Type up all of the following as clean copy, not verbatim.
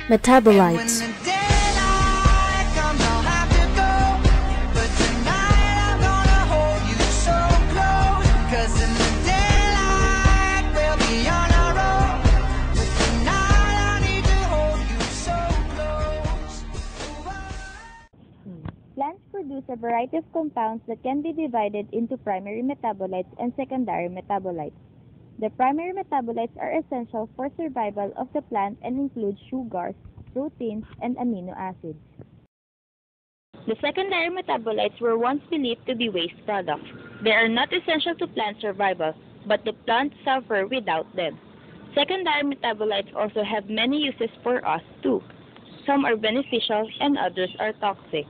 Metabolites. Plants produce a variety of compounds that can be divided into primary metabolites and secondary metabolites. The primary metabolites are essential for survival of the plant and include sugars, proteins, and amino acids. The secondary metabolites were once believed to be waste products. They are not essential to plant survival, but the plants suffer without them. Secondary metabolites also have many uses for us too. Some are beneficial and others are toxic.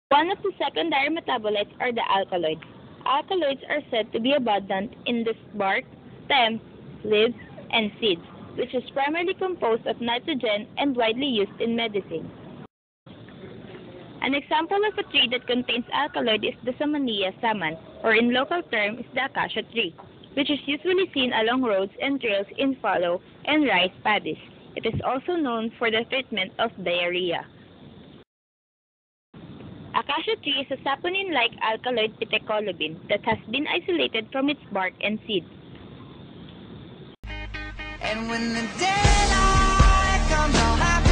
One of the secondary metabolites are the alkaloids. Alkaloids are said to be abundant in the bark, stem, leaves, and seeds, which is primarily composed of nitrogen and widely used in medicine. An example of a tree that contains alkaloid is the Samania saman, or in local term is the acacia tree, which is usually seen along roads and trails in fallow and rice paddies. It is also known for the treatment of diarrhea. Acacia tree is a saponin-like alkaloid pitecolobin that has been isolated from its bark and seeds. And when the daylight comes, I'll have